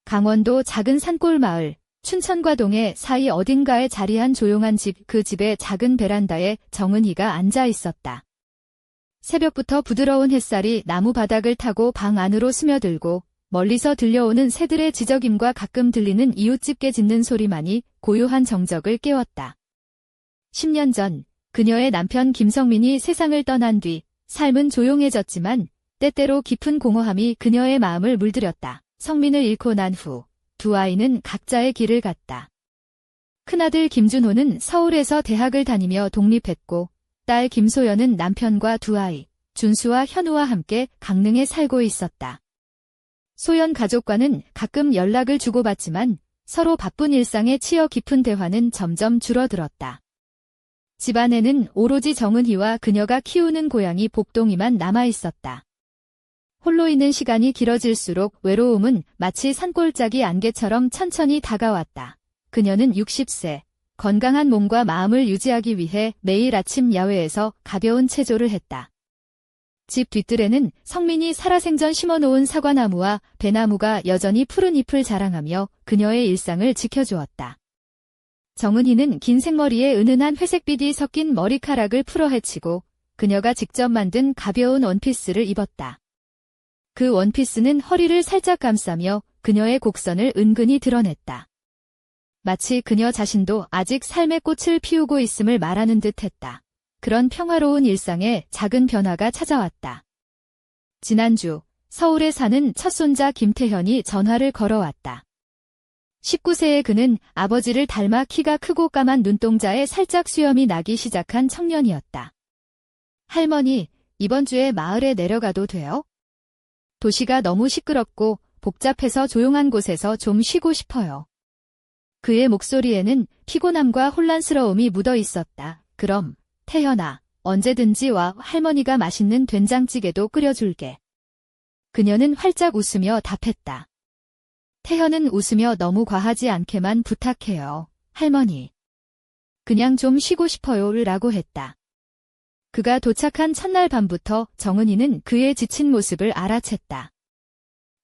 강원도 작은 산골 마을, 춘천과 동해 사이 어딘가에 자리한 조용한 집, 그 집의 작은 베란다에 정은희가 앉아 있었다. 새벽부터 부드러운 햇살이 나무 바닥을 타고 방 안으로 스며들고 멀리서 들려오는 새들의 지저귐과 가끔 들리는 이웃집 개 짖는 소리만이 고요한 정적을 깨웠다. 10년 전 그녀의 남편 김성민이 세상을 떠난 뒤 삶은 조용해졌지만 때때로 깊은 공허함이 그녀의 마음을 물들였다. 성민을 잃고 난 후 두 아이는 각자의 길을 갔다. 큰아들 김준호는 서울에서 대학을 다니며 독립했고 딸 김소연은 남편과 두 아이, 준수와 현우와 함께 강릉에 살고 있었다. 소연 가족과는 가끔 연락을 주고받지만 서로 바쁜 일상에 치여 깊은 대화는 점점 줄어들었다. 집안에는 오로지 정은희와 그녀가 키우는 고양이 복동이만 남아있었다. 홀로 있는 시간이 길어질수록 외로움은 마치 산골짜기 안개처럼 천천히 다가왔다. 그녀는 60세, 건강한 몸과 마음을 유지하기 위해 매일 아침 야외에서 가벼운 체조를 했다. 집 뒤뜰에는 성민이 살아생전 심어놓은 사과나무와 배나무가 여전히 푸른 잎을 자랑하며 그녀의 일상을 지켜주었다. 정은희는 긴 생머리에 은은한 회색빛이 섞인 머리카락을 풀어헤치고 그녀가 직접 만든 가벼운 원피스를 입었다. 그 원피스는 허리를 살짝 감싸며 그녀의 곡선을 은근히 드러냈다. 마치 그녀 자신도 아직 삶의 꽃을 피우고 있음을 말하는 듯했다. 그런 평화로운 일상에 작은 변화가 찾아왔다. 지난주 서울에 사는 첫손자 김태현이 전화를 걸어왔다. 19세의 그는 아버지를 닮아 키가 크고 까만 눈동자에 살짝 수염이 나기 시작한 청년이었다. 할머니, 이번 주에 마을에 내려가도 돼요? 도시가 너무 시끄럽고 복잡해서 조용한 곳에서 좀 쉬고 싶어요. 그의 목소리에는 피곤함과 혼란스러움이 묻어 있었다. 그럼, 태현아, 언제든지 와. 할머니가 맛있는 된장찌개도 끓여줄게. 그녀는 활짝 웃으며 답했다. 태현은 웃으며 너무 과하지 않게만 부탁해요, 할머니. 그냥 좀 쉬고 싶어요 라고 했다. 그가 도착한 첫날 밤부터 정은희는 그의 지친 모습을 알아챘다.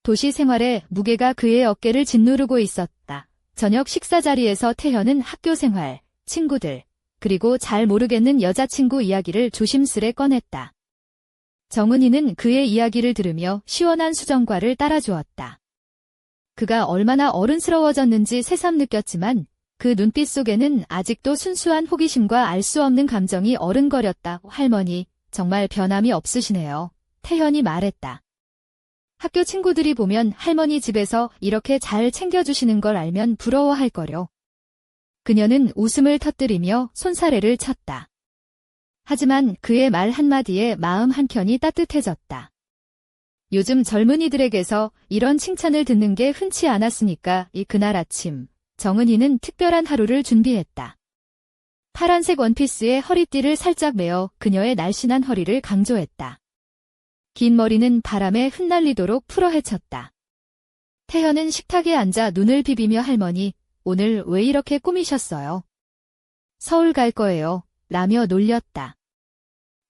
도시 생활에 무게가 그의 어깨를 짓누르고 있었다. 저녁 식사 자리에서 태현은 학교 생활, 친구들, 그리고 잘 모르겠는 여자친구 이야기를 조심스레 꺼냈다. 정은희는 그의 이야기를 들으며 시원한 수정과를 따라주었다. 그가 얼마나 어른스러워졌는지 새삼 느꼈지만 그 눈빛 속에는 아직도 순수한 호기심과 알 수 없는 감정이 어른거렸다. 할머니, 정말 변함이 없으시네요. 태현이 말했다. 학교 친구들이 보면 할머니 집에서 이렇게 잘 챙겨주시는 걸 알면 부러워할 거려. 그녀는 웃음을 터뜨리며 손사래를 쳤다. 하지만 그의 말 한마디에 마음 한켠이 따뜻해졌다. 요즘 젊은이들에게서 이런 칭찬을 듣는 게 흔치 않았으니까 그날 아침 정은희는 특별한 하루를 준비했다. 파란색 원피스에 허리띠를 살짝 메어 그녀의 날씬한 허리를 강조했다. 긴 머리는 바람에 흩날리도록 풀어헤쳤다. 태현은 식탁에 앉아 눈을 비비며 할머니, 오늘 왜 이렇게 꾸미셨어요? 서울 갈 거예요. 라며 놀렸다.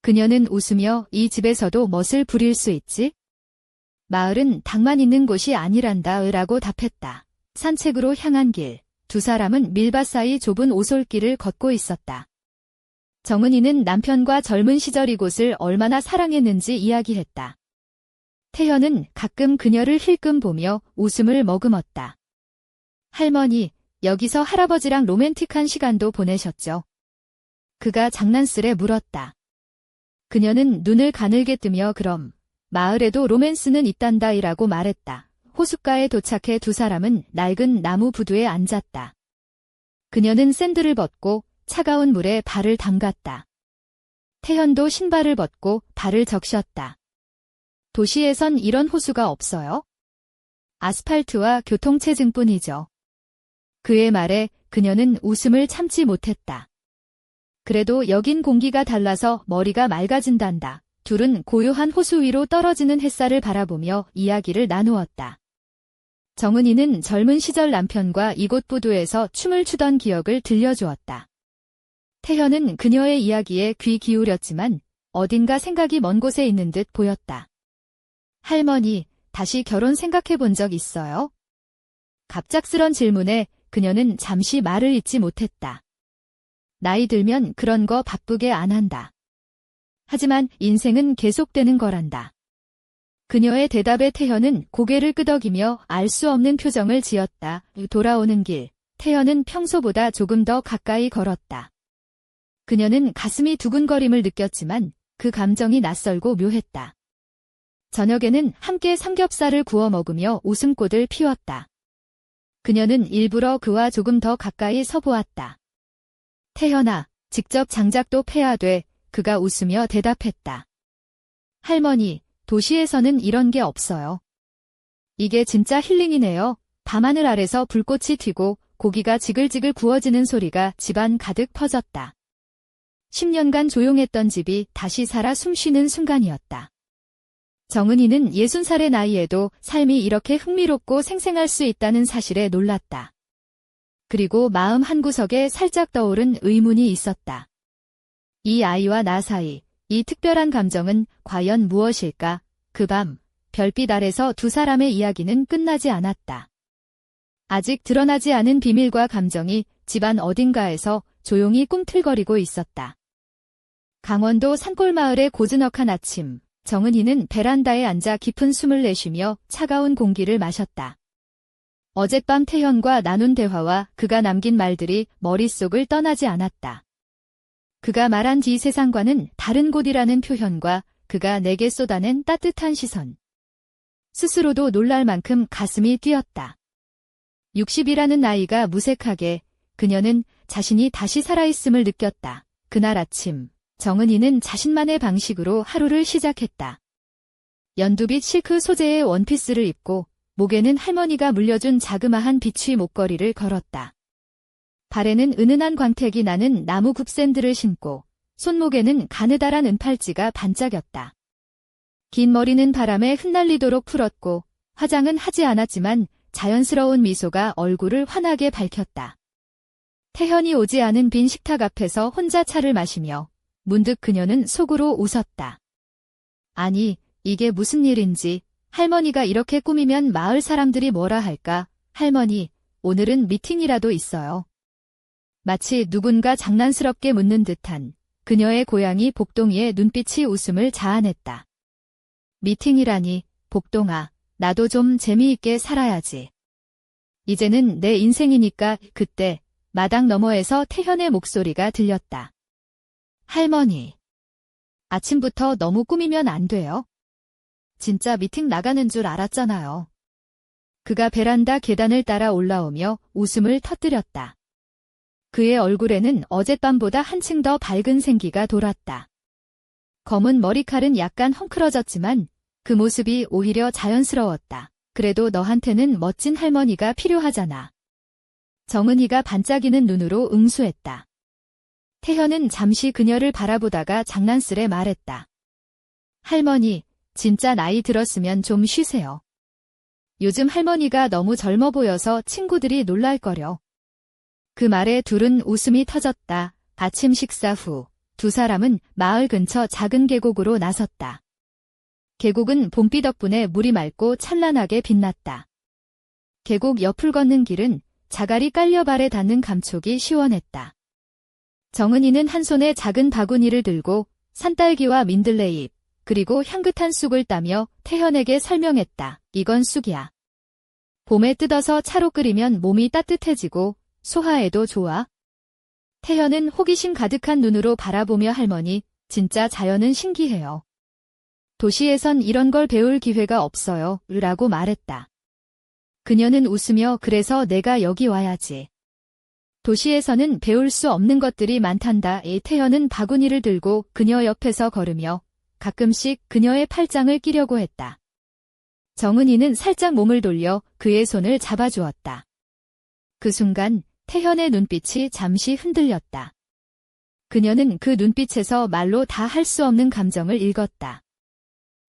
그녀는 웃으며 이 집에서도 멋을 부릴 수 있지? 마을은 닭만 있는 곳이 아니란다 라고 답했다. 산책으로 향한 길, 두 사람은 밀밭 사이 좁은 오솔길을 걷고 있었다. 정은희는 남편과 젊은 시절 이곳을 얼마나 사랑했는지 이야기했다. 태현은 가끔 그녀를 힐끔 보며 웃음을 머금었다. 할머니, 여기서 할아버지랑 로맨틱한 시간도 보내셨죠? 그가 장난스레 물었다. 그녀는 눈을 가늘게 뜨며 그럼 마을에도 로맨스는 있단다이라고 말했다. 호숫가에 도착해 두 사람은 낡은 나무 부두에 앉았다. 그녀는 샌들을 벗고 차가운 물에 발을 담갔다. 태현도 신발을 벗고 발을 적셨다. 도시에선 이런 호수가 없어요? 아스팔트와 교통체증뿐이죠. 그의 말에 그녀는 웃음을 참지 못했다. 그래도 여긴 공기가 달라서 머리가 맑아진단다. 둘은 고요한 호수 위로 떨어지는 햇살을 바라보며 이야기를 나누었다. 정은희는 젊은 시절 남편과 이곳 부두에서 춤을 추던 기억을 들려주었다. 태현은 그녀의 이야기에 귀 기울였지만 어딘가 생각이 먼 곳에 있는 듯 보였다. 할머니, 다시 결혼 생각해 본 적 있어요? 갑작스런 질문에 그녀는 잠시 말을 잇지 못했다. 나이 들면 그런 거 바쁘게 안 한다. 하지만 인생은 계속되는 거란다. 그녀의 대답에 태현은 고개를 끄덕이며 알 수 없는 표정을 지었다. 돌아오는 길, 태현은 평소보다 조금 더 가까이 걸었다. 그녀는 가슴이 두근거림을 느꼈지만 그 감정이 낯설고 묘했다. 저녁에는 함께 삼겹살을 구워 먹으며 웃음꽃을 피웠다. 그녀는 일부러 그와 조금 더 가까이 서보았다. 태현아, 직접 장작도 패야 돼. 그가 웃으며 대답했다. 할머니, 도시에서는 이런 게 없어요. 이게 진짜 힐링이네요. 밤하늘 아래서 불꽃이 튀고 고기가 지글지글 구워지는 소리가 집안 가득 퍼졌다. 10년간 조용했던 집이 다시 살아 숨쉬는 순간이었다. 정은이는 60살의 나이에도 삶이 이렇게 흥미롭고 생생할 수 있다는 사실에 놀랐다. 그리고 마음 한구석에 살짝 떠오른 의문이 있었다. 이 아이와 나 사이, 이 특별한 감정은 과연 무엇일까? 그 밤, 별빛 아래서 두 사람의 이야기는 끝나지 않았다. 아직 드러나지 않은 비밀과 감정이 집안 어딘가에서 조용히 꿈틀거리고 있었다. 강원도 산골마을의 고즈넉한 아침, 정은이는 베란다에 앉아 깊은 숨을 내쉬며 차가운 공기를 마셨다. 어젯밤 태현과 나눈 대화와 그가 남긴 말들이 머릿속을 떠나지 않았다. 그가 말한 뒤 세상과는 다른 곳이라는 표현과 그가 내게 쏟아낸 따뜻한 시선. 스스로도 놀랄 만큼 가슴이 뛰었다. 60이라는 나이가 무색하게 그녀는 자신이 다시 살아있음을 느꼈다. 그날 아침, 정은이는 자신만의 방식으로 하루를 시작했다. 연두빛 실크 소재의 원피스를 입고 목에는 할머니가 물려준 자그마한 비취 목걸이를 걸었다. 발에는 은은한 광택이 나는 나무 굽샌들을 신고 손목에는 가느다란 은팔찌가 반짝였다. 긴 머리는 바람에 흩날리도록 풀었고 화장은 하지 않았지만 자연스러운 미소가 얼굴을 환하게 밝혔다. 태현이 오지 않은 빈 식탁 앞에서 혼자 차를 마시며 문득 그녀는 속으로 웃었다. 아니, 이게 무슨 일인지 할머니가 이렇게 꾸미면 마을 사람들이 뭐라 할까? 할머니, 오늘은 미팅이라도 있어요. 마치 누군가 장난스럽게 묻는 듯한 그녀의 고양이 복동이의 눈빛이 웃음을 자아냈다. 미팅이라니, 복동아, 나도 좀 재미있게 살아야지. 이제는 내 인생이니까. 그때 마당 너머에서 태현의 목소리가 들렸다. 할머니, 아침부터 너무 꾸미면 안 돼요? 진짜 미팅 나가는 줄 알았잖아요. 그가 베란다 계단을 따라 올라오며 웃음을 터뜨렸다. 그의 얼굴에는 어젯밤보다 한층 더 밝은 생기가 돌았다. 검은 머리칼은 약간 헝클어졌지만 그 모습이 오히려 자연스러웠다. 그래도 너한테는 멋진 할머니가 필요하잖아. 정은이가 반짝이는 눈으로 응수했다. 태현은 잠시 그녀를 바라보다가 장난스레 말했다. 할머니, 진짜 나이 들었으면 좀 쉬세요. 요즘 할머니가 너무 젊어 보여서 친구들이 놀랄거려. 그 말에 둘은 웃음이 터졌다. 아침 식사 후 두 사람은 마을 근처 작은 계곡으로 나섰다. 계곡은 봄비 덕분에 물이 맑고 찬란하게 빛났다. 계곡 옆을 걷는 길은 자갈이 깔려 발에 닿는 감촉이 시원했다. 정은이는 한 손에 작은 바구니를 들고 산딸기와 민들레잎, 그리고 향긋한 쑥을 따며 태현에게 설명했다. 이건 쑥이야. 봄에 뜯어서 차로 끓이면 몸이 따뜻해지고 소화에도 좋아. 태현은 호기심 가득한 눈으로 바라보며 할머니, 진짜 자연은 신기해요. 도시에선 이런 걸 배울 기회가 없어요. 라고 말했다. 그녀는 웃으며 그래서 내가 여기 와야지. 도시에서는 배울 수 없는 것들이 많단다. 태현은 바구니를 들고 그녀 옆에서 걸으며 가끔씩 그녀의 팔짱을 끼려고 했다. 정은이는 살짝 몸을 돌려 그의 손을 잡아주었다. 그 순간 태현의 눈빛이 잠시 흔들렸다. 그녀는 그 눈빛에서 말로 다 할 수 없는 감정을 읽었다.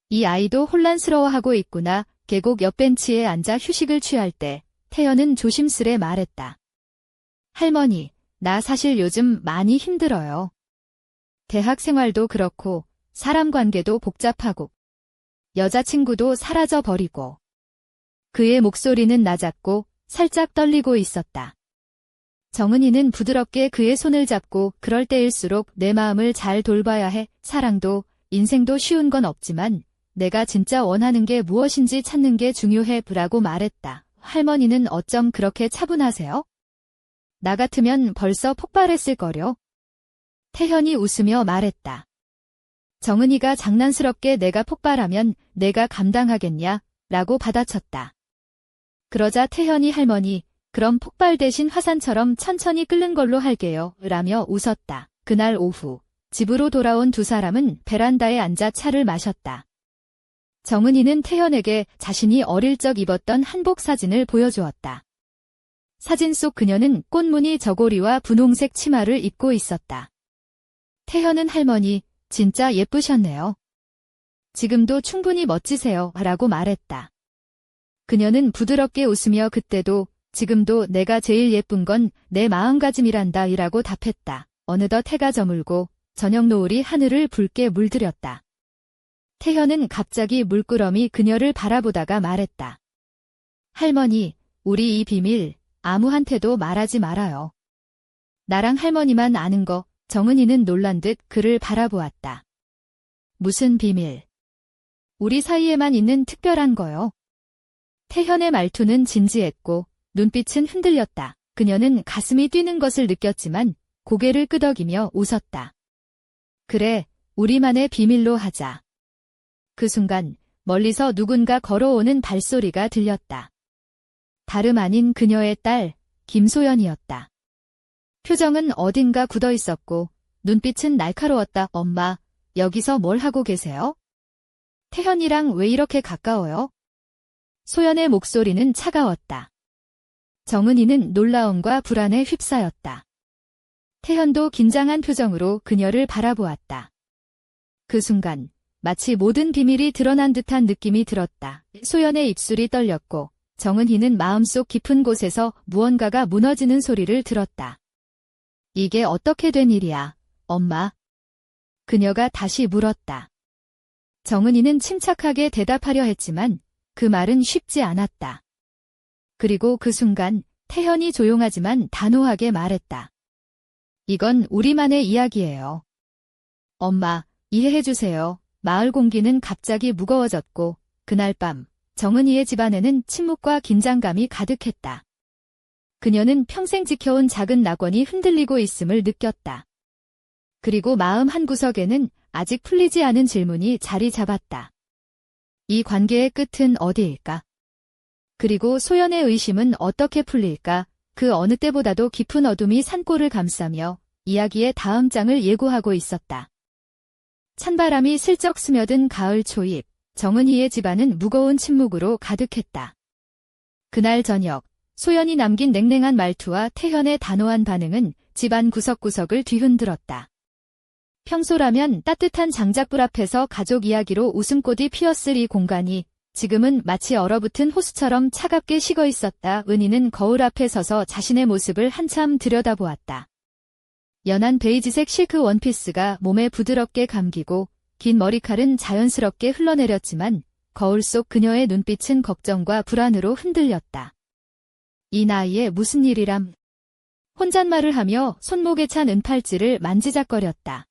이 아이도 혼란스러워하고 있구나. 계곡 옆 벤치에 앉아 휴식을 취할 때 태현은 조심스레 말했다. 할머니, 나 사실 요즘 많이 힘들어요. 대학 생활도 그렇고 사람 관계도 복잡하고 여자친구도 사라져버리고. 그의 목소리는 낮았고 살짝 떨리고 있었다. 정은이는 부드럽게 그의 손을 잡고 그럴 때일수록 내 마음을 잘 돌봐야 해. 사랑도 인생도 쉬운 건 없지만 내가 진짜 원하는 게 무엇인지 찾는 게 중요해. 라고 말했다. 할머니는 어쩜 그렇게 차분하세요? 나 같으면 벌써 폭발했을 거려. 태현이 웃으며 말했다. 정은이가 장난스럽게 내가 폭발하면 내가 감당하겠냐? 라고 받아쳤다. 그러자 태현이 할머니, 그럼 폭발 대신 화산처럼 천천히 끓는 걸로 할게요. 라며 웃었다. 그날 오후, 집으로 돌아온 두 사람은 베란다에 앉아 차를 마셨다. 정은이는 태현에게 자신이 어릴 적 입었던 한복 사진을 보여주었다. 사진 속 그녀는 꽃무늬 저고리와 분홍색 치마를 입고 있었다. 태현은 할머니, 진짜 예쁘셨네요. 지금도 충분히 멋지세요. 라고 말했다. 그녀는 부드럽게 웃으며 그때도 지금도 내가 제일 예쁜 건 내 마음가짐이란다. 이라고 답했다. 어느덧 해가 저물고 저녁 노을이 하늘을 붉게 물들였다. 태현은 갑자기 물끄러미 그녀를 바라보다가 말했다. 할머니, 우리 이 비밀 아무한테도 말하지 말아요. 나랑 할머니만 아는 거. 정은이는 놀란 듯 그를 바라보았다. 무슨 비밀? 우리 사이에만 있는 특별한 거요. 태현의 말투는 진지했고 눈빛은 흔들렸다. 그녀는 가슴이 뛰는 것을 느꼈지만 고개를 끄덕이며 웃었다. 그래, 우리만의 비밀로 하자. 그 순간 멀리서 누군가 걸어오는 발소리가 들렸다. 다름 아닌 그녀의 딸, 김소연이었다. 표정은 어딘가 굳어 있었고 눈빛은 날카로웠다. 엄마, 여기서 뭘 하고 계세요? 태현이랑 왜 이렇게 가까워요? 소연의 목소리는 차가웠다. 정은이는 놀라움과 불안에 휩싸였다. 태현도 긴장한 표정으로 그녀를 바라보았다. 그 순간 마치 모든 비밀이 드러난 듯한 느낌이 들었다. 소연의 입술이 떨렸고 정은희는 마음속 깊은 곳에서 무언가가 무너지는 소리를 들었다. 이게 어떻게 된 일이야, 엄마? 그녀가 다시 물었다. 정은희는 침착하게 대답하려 했지만 그 말은 쉽지 않았다. 그리고 그 순간 태현이 조용하지만 단호하게 말했다. 이건 우리만의 이야기예요. 엄마, 이해해주세요. 마을 공기는 갑자기 무거워졌고 그날 밤 정은희의 집안에는 침묵과 긴장감이 가득했다. 그녀는 평생 지켜온 작은 낙원이 흔들리고 있음을 느꼈다. 그리고 마음 한구석에는 아직 풀리지 않은 질문이 자리 잡았다. 이 관계의 끝은 어디일까? 그리고 소연의 의심은 어떻게 풀릴까? 그 어느 때보다도 깊은 어둠이 산골을 감싸며 이야기의 다음 장을 예고하고 있었다. 찬바람이 슬쩍 스며든 가을 초입, 정은희의 집안은 무거운 침묵으로 가득했다. 그날 저녁, 소연이 남긴 냉랭한 말투와 태현의 단호한 반응은 집안 구석구석을 뒤흔들었다. 평소라면 따뜻한 장작불 앞에서 가족 이야기로 웃음꽃이 피었을 이 공간이 지금은 마치 얼어붙은 호수처럼 차갑게 식어 있었다. 은희는 거울 앞에 서서 자신의 모습을 한참 들여다보았다. 연한 베이지색 실크 원피스가 몸에 부드럽게 감기고 긴 머리칼은 자연스럽게 흘러내렸지만 거울 속 그녀의 눈빛은 걱정과 불안으로 흔들렸다. 이 나이에 무슨 일이람? 혼잣말을 하며 손목에 찬 은팔찌를 만지작거렸다.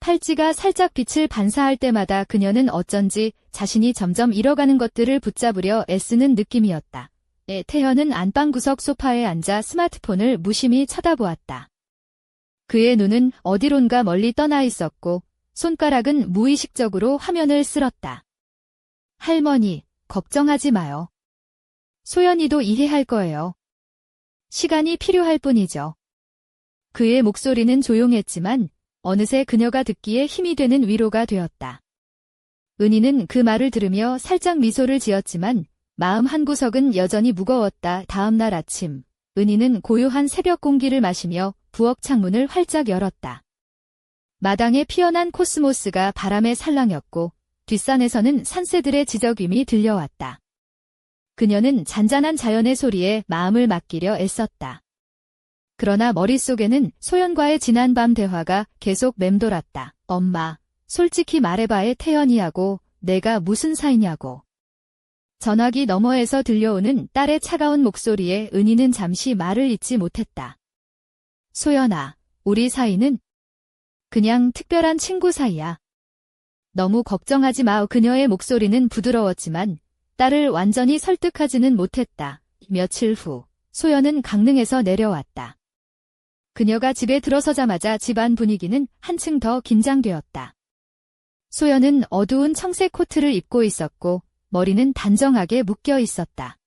팔찌가 살짝 빛을 반사할 때마다 그녀는 어쩐지 자신이 점점 잃어가는 것들을 붙잡으려 애쓰는 느낌이었다. 태현은 안방구석 소파에 앉아 스마트폰을 무심히 쳐다보았다. 그의 눈은 어디론가 멀리 떠나 있었고 손가락은 무의식적으로 화면을 쓸었다. 할머니, 걱정하지 마요. 소연이도 이해할 거예요. 시간이 필요할 뿐이죠. 그의 목소리는 조용했지만 어느새 그녀가 듣기에 힘이 되는 위로가 되었다. 은희는 그 말을 들으며 살짝 미소를 지었지만 마음 한구석은 여전히 무거웠다. 다음 날 아침, 은희는 고요한 새벽 공기를 마시며 부엌 창문을 활짝 열었다. 마당에 피어난 코스모스가 바람에 살랑였고 뒷산에서는 산새들의 지저귀이 들려왔다. 그녀는 잔잔한 자연의 소리에 마음을 맡기려 애썼다. 그러나 머릿속에는 소연과의 지난밤 대화가 계속 맴돌았다. 엄마, 솔직히 말해봐의 태연이하고 내가 무슨 사이냐고. 전화기 너머에서 들려오는 딸의 차가운 목소리에 은희는 잠시 말을 잇지 못했다. 소연아, 우리 사이는 그냥 특별한 친구 사이야. 너무 걱정하지 마. 그녀의 목소리는 부드러웠지만 딸을 완전히 설득하지는 못했다. 며칠 후, 소연은 강릉에서 내려왔다. 그녀가 집에 들어서자마자 집안 분위기는 한층 더 긴장되었다. 소연은 어두운 청색 코트를 입고 있었고 머리는 단정하게 묶여 있었다.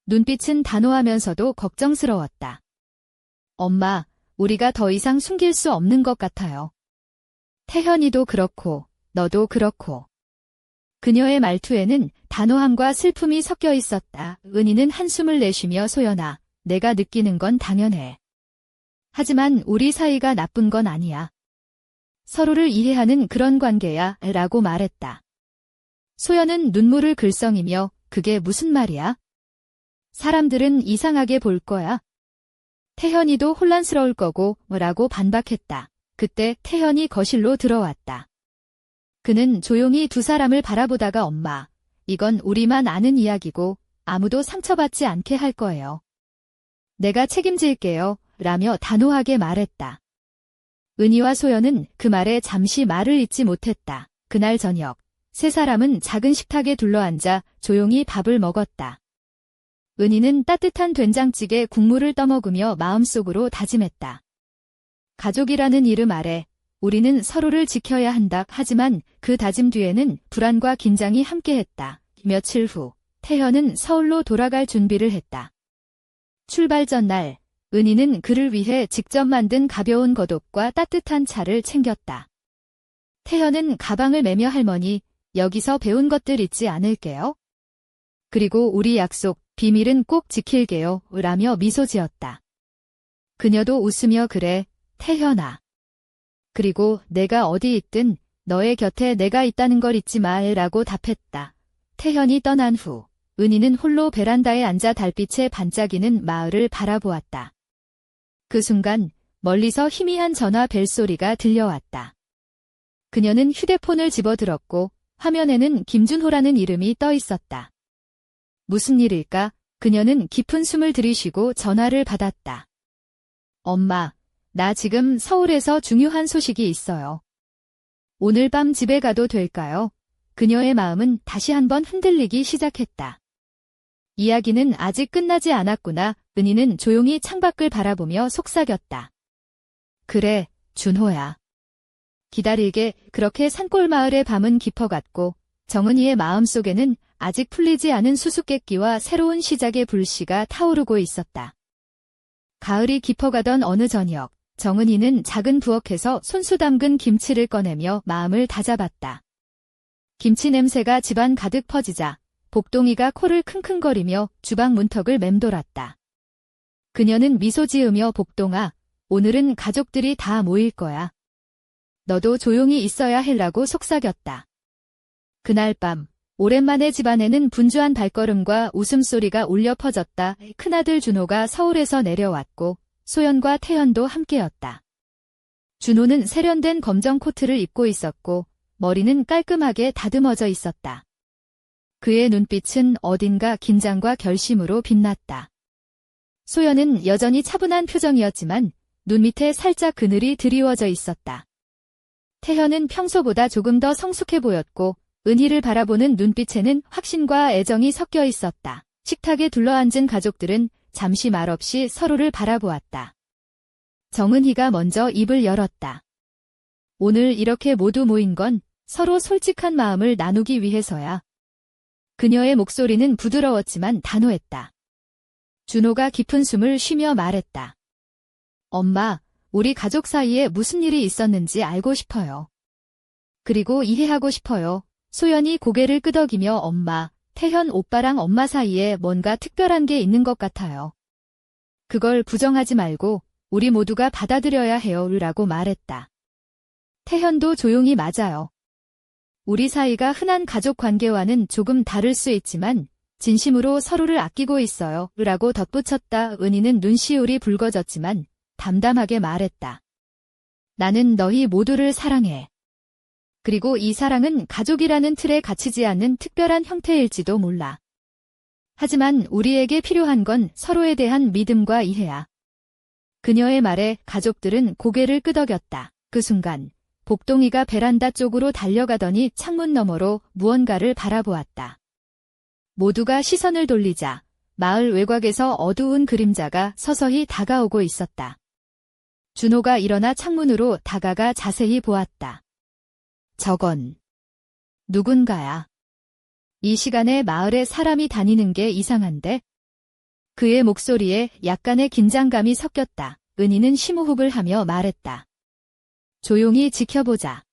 눈빛은 단호하면서도 걱정스러웠다. 엄마, 우리가 더 이상 숨길 수 없는 것 같아요. 태현이도 그렇고 너도 그렇고. 그녀의 말투에는 단호함과 슬픔이 섞여 있었다. 은희는 한숨을 내쉬며 소연아, 내가 느끼는 건 당연해. 하지만 우리 사이가 나쁜 건 아니야. 서로를 이해하는 그런 관계야 라고 말했다. 소연은 눈물을 글썽이며 그게 무슨 말이야? 사람들은 이상하게 볼 거야. 태현이도 혼란스러울 거고 라고 반박했다. 그때 태현이 거실로 들어왔다. 그는 조용히 두 사람을 바라보다가 엄마, 이건 우리만 아는 이야기고 아무도 상처받지 않게 할 거예요. 내가 책임질게요 라며 단호하게 말했다. 은희와 소연은 그 말에 잠시 말을 잇지 못했다. 그날 저녁, 세 사람은 작은 식탁에 둘러앉아 조용히 밥을 먹었다. 은희는 따뜻한 된장찌개 국물을 떠먹으며 마음속으로 다짐했다. 가족이라는 이름 아래 우리는 서로를 지켜야 한다. 하지만 그 다짐 뒤에는 불안과 긴장이 함께했다. 며칠 후, 태현은 서울로 돌아갈 준비를 했다. 출발 전날, 은희는 그를 위해 직접 만든 가벼운 겉옷과 따뜻한 차를 챙겼다. 태현은 가방을 매며 할머니, 여기서 배운 것들 잊지 않을게요. 그리고 우리 약속, 비밀은 꼭 지킬게요 라며 미소 지었다. 그녀도 웃으며 그래, 태현아. 그리고 내가 어디 있든 너의 곁에 내가 있다는 걸 잊지 마 라고 답했다. 태현이 떠난 후, 은희는 홀로 베란다에 앉아 달빛에 반짝이는 마을을 바라보았다. 그 순간 멀리서 희미한 전화 벨소리가 들려왔다. 그녀는 휴대폰을 집어들었고 화면에는 김준호라는 이름이 떠 있었다. 무슨 일일까? 그녀는 깊은 숨을 들이쉬고 전화를 받았다. 엄마, 나 지금 서울에서 중요한 소식이 있어요. 오늘 밤 집에 가도 될까요? 그녀의 마음은 다시 한번 흔들리기 시작했다. 이야기는 아직 끝나지 않았구나. 은희는 조용히 창밖을 바라보며 속삭였다. 그래, 준호야. 기다리게. 그렇게 산골 마을의 밤은 깊어갔고 정은이의 마음속에는 아직 풀리지 않은 수수께끼와 새로운 시작의 불씨가 타오르고 있었다. 가을이 깊어가던 어느 저녁, 정은이는 작은 부엌에서 손수 담근 김치를 꺼내며 마음을 다잡았다. 김치 냄새가 집안 가득 퍼지자 복동이가 코를 킁킁거리며 주방 문턱을 맴돌았다. 그녀는 미소 지으며 복동아, 오늘은 가족들이 다 모일 거야. 너도 조용히 있어야 해라고 속삭였다. 그날 밤, 오랜만에 집안에는 분주한 발걸음과 웃음소리가 울려 퍼졌다. 큰아들 준호가 서울에서 내려왔고 소연과 태연도 함께였다. 준호는 세련된 검정 코트를 입고 있었고 머리는 깔끔하게 다듬어져 있었다. 그의 눈빛은 어딘가 긴장과 결심으로 빛났다. 소연은 여전히 차분한 표정이었지만 눈 밑에 살짝 그늘이 드리워져 있었다. 태현은 평소보다 조금 더 성숙해 보였고 은희를 바라보는 눈빛에는 확신과 애정이 섞여 있었다. 식탁에 둘러앉은 가족들은 잠시 말없이 서로를 바라보았다. 정은희가 먼저 입을 열었다. 오늘 이렇게 모두 모인 건 서로 솔직한 마음을 나누기 위해서야. 그녀의 목소리는 부드러웠지만 단호했다. 준호가 깊은 숨을 쉬며 말했다. 엄마, 우리 가족 사이에 무슨 일이 있었는지 알고 싶어요. 그리고 이해하고 싶어요. 소연이 고개를 끄덕이며 엄마, 태현 오빠랑 엄마 사이에 뭔가 특별한 게 있는 것 같아요. 그걸 부정하지 말고 우리 모두가 받아들여야 해요 라고 말했다. 태현도 조용히 맞아요. 우리 사이가 흔한 가족 관계와는 조금 다를 수 있지만 진심으로 서로를 아끼고 있어요 라고 덧붙였다. 은희는 눈시울이 붉어졌지만 담담하게 말했다. 나는 너희 모두를 사랑해. 그리고 이 사랑은 가족이라는 틀에 갇히지 않는 특별한 형태일지도 몰라. 하지만 우리에게 필요한 건 서로에 대한 믿음과 이해야. 그녀의 말에 가족들은 고개를 끄덕였다. 그 순간 복동이가 베란다 쪽으로 달려가더니 창문 너머로 무언가를 바라보았다. 모두가 시선을 돌리자 마을 외곽에서 어두운 그림자가 서서히 다가오고 있었다. 준호가 일어나 창문으로 다가가 자세히 보았다. 저건 누군가야. 이 시간에 마을에 사람이 다니는 게 이상한데? 그의 목소리에 약간의 긴장감이 섞였다. 은희는 심호흡을 하며 말했다. 조용히 지켜보자.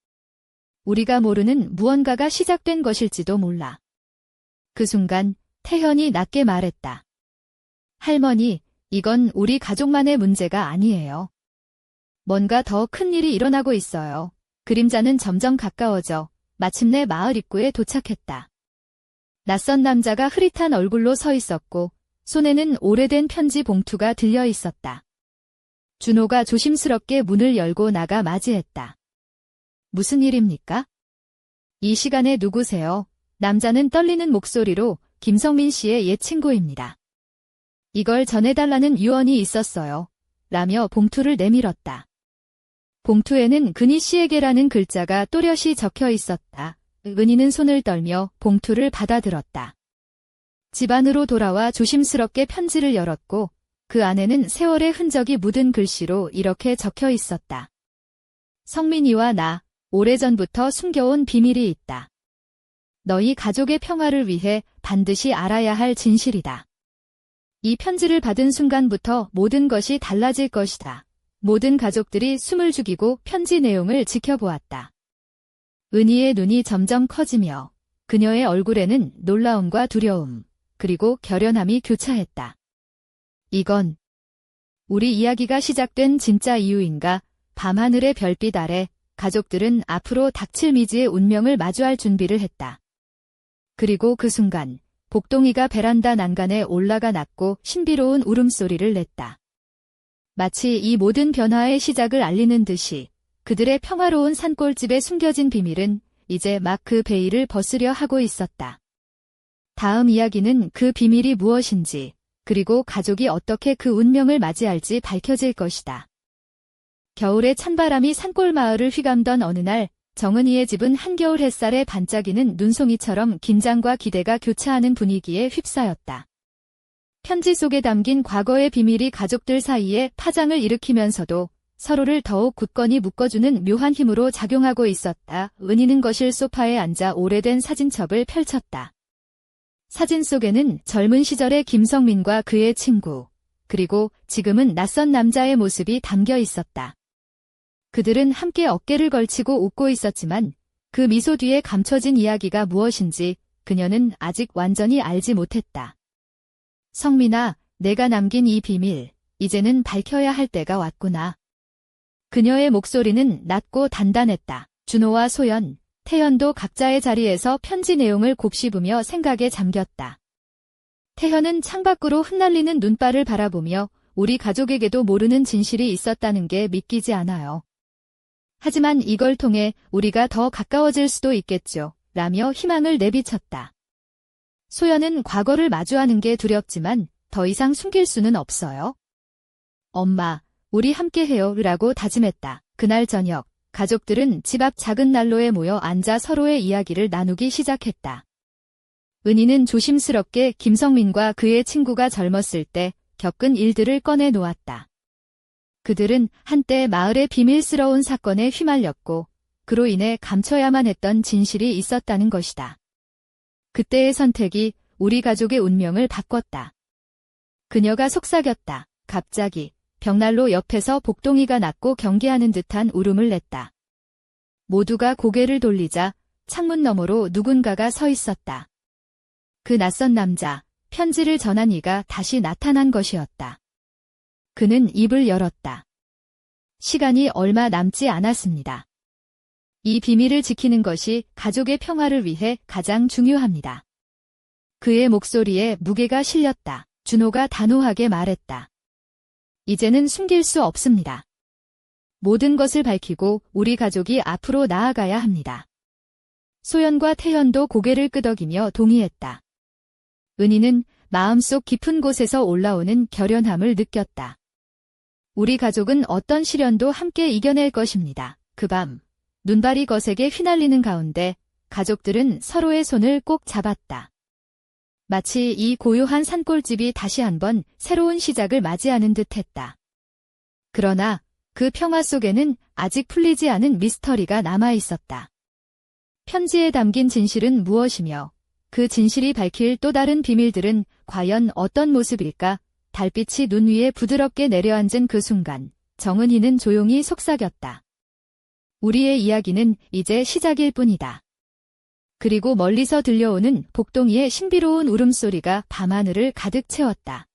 우리가 모르는 무언가가 시작된 것일지도 몰라. 그 순간 태현이 낮게 말했다. 할머니, 이건 우리 가족만의 문제가 아니에요. 뭔가 더 큰 일이 일어나고 있어요. 그림자는 점점 가까워져 마침내 마을 입구에 도착했다. 낯선 남자가 흐릿한 얼굴로 서 있었고 손에는 오래된 편지 봉투가 들려 있었다. 준호가 조심스럽게 문을 열고 나가 맞이했다. 무슨 일입니까? 이 시간에 누구세요? 남자는 떨리는 목소리로 김성민 씨의 옛 친구입니다. 이걸 전해달라는 유언이 있었어요. 라며 봉투를 내밀었다. 봉투에는 근희 씨에게라는 글자가 또렷이 적혀 있었다. 은희는 손을 떨며 봉투를 받아들었다. 집 안으로 돌아와 조심스럽게 편지를 열었고 그 안에는 세월의 흔적이 묻은 글씨로 이렇게 적혀 있었다. 성민이와 나, 오래전부터 숨겨온 비밀이 있다. 너희 가족의 평화를 위해 반드시 알아야 할 진실이다. 이 편지를 받은 순간부터 모든 것이 달라질 것이다. 모든 가족들이 숨을 죽이고 편지 내용을 지켜보았다. 은희의 눈이 점점 커지며 그녀의 얼굴에는 놀라움과 두려움, 그리고 결연함이 교차했다. 이건 우리 이야기가 시작된 진짜 이유인가? 밤하늘의 별빛 아래 가족들은 앞으로 닥칠 미지의 운명을 마주할 준비를 했다. 그리고 그 순간 복동이가 베란다 난간에 올라가 낮고 신비로운 울음소리를 냈다. 마치 이 모든 변화의 시작을 알리는 듯이 그들의 평화로운 산골집에 숨겨진 비밀은 이제 막 그 베일을 벗으려 하고 있었다. 다음 이야기는 그 비밀이 무엇인지, 그리고 가족이 어떻게 그 운명을 맞이할지 밝혀질 것이다. 겨울의 찬바람이 산골 마을을 휘감던 어느 날, 정은이의 집은 한겨울 햇살에 반짝이는 눈송이처럼 긴장과 기대가 교차하는 분위기에 휩싸였다. 편지 속에 담긴 과거의 비밀이 가족들 사이에 파장을 일으키면서도 서로를 더욱 굳건히 묶어주는 묘한 힘으로 작용하고 있었다. 은희는 거실 소파에 앉아 오래된 사진첩을 펼쳤다. 사진 속에는 젊은 시절의 김성민과 그의 친구, 그리고 지금은 낯선 남자의 모습이 담겨 있었다. 그들은 함께 어깨를 걸치고 웃고 있었지만 그 미소 뒤에 감춰진 이야기가 무엇인지 그녀는 아직 완전히 알지 못했다. 성민아, 내가 남긴 이 비밀, 이제는 밝혀야 할 때가 왔구나. 그녀의 목소리는 낮고 단단했다. 준호와 소연, 태현도 각자의 자리에서 편지 내용을 곱씹으며 생각에 잠겼다. 태현은 창밖으로 흩날리는 눈발을 바라보며 우리 가족에게도 모르는 진실이 있었다는 게 믿기지 않아요. 하지만 이걸 통해 우리가 더 가까워질 수도 있겠죠. 라며 희망을 내비쳤다. 소연은 과거를 마주하는 게 두렵지만 더 이상 숨길 수는 없어요. 엄마, 우리 함께해요. 라고 다짐했다. 그날 저녁, 가족들은 집 앞 작은 난로에 모여 앉아 서로의 이야기를 나누기 시작했다. 은희는 조심스럽게 김성민과 그의 친구가 젊었을 때 겪은 일들을 꺼내 놓았다. 그들은 한때 마을의 비밀스러운 사건에 휘말렸고 그로 인해 감춰야만 했던 진실이 있었다는 것이다. 그때의 선택이 우리 가족의 운명을 바꿨다. 그녀가 속삭였다. 갑자기 벽난로 옆에서 복동이가 낮고 경계하는 듯한 울음을 냈다. 모두가 고개를 돌리자 창문 너머로 누군가가 서 있었다. 그 낯선 남자, 편지를 전한 이가 다시 나타난 것이었다. 그는 입을 열었다. 시간이 얼마 남지 않았습니다. 이 비밀을 지키는 것이 가족의 평화를 위해 가장 중요합니다. 그의 목소리에 무게가 실렸다. 준호가 단호하게 말했다. 이제는 숨길 수 없습니다. 모든 것을 밝히고 우리 가족이 앞으로 나아가야 합니다. 소연과 태현도 고개를 끄덕이며 동의했다. 은희는 마음속 깊은 곳에서 올라오는 결연함을 느꼈다. 우리 가족은 어떤 시련도 함께 이겨낼 것입니다. 그 밤, 눈발이 거세게 휘날리는 가운데 가족들은 서로의 손을 꼭 잡았다. 마치 이 고요한 산골집이 다시 한번 새로운 시작을 맞이하는 듯했다. 그러나 그 평화 속에는 아직 풀리지 않은 미스터리가 남아 있었다. 편지에 담긴 진실은 무엇이며 그 진실이 밝힐 또 다른 비밀들은 과연 어떤 모습일까? 달빛이 눈 위에 부드럽게 내려앉은 그 순간, 정은이는 조용히 속삭였다. 우리의 이야기는 이제 시작일 뿐이다. 그리고 멀리서 들려오는 복동이의 신비로운 울음소리가 밤하늘을 가득 채웠다.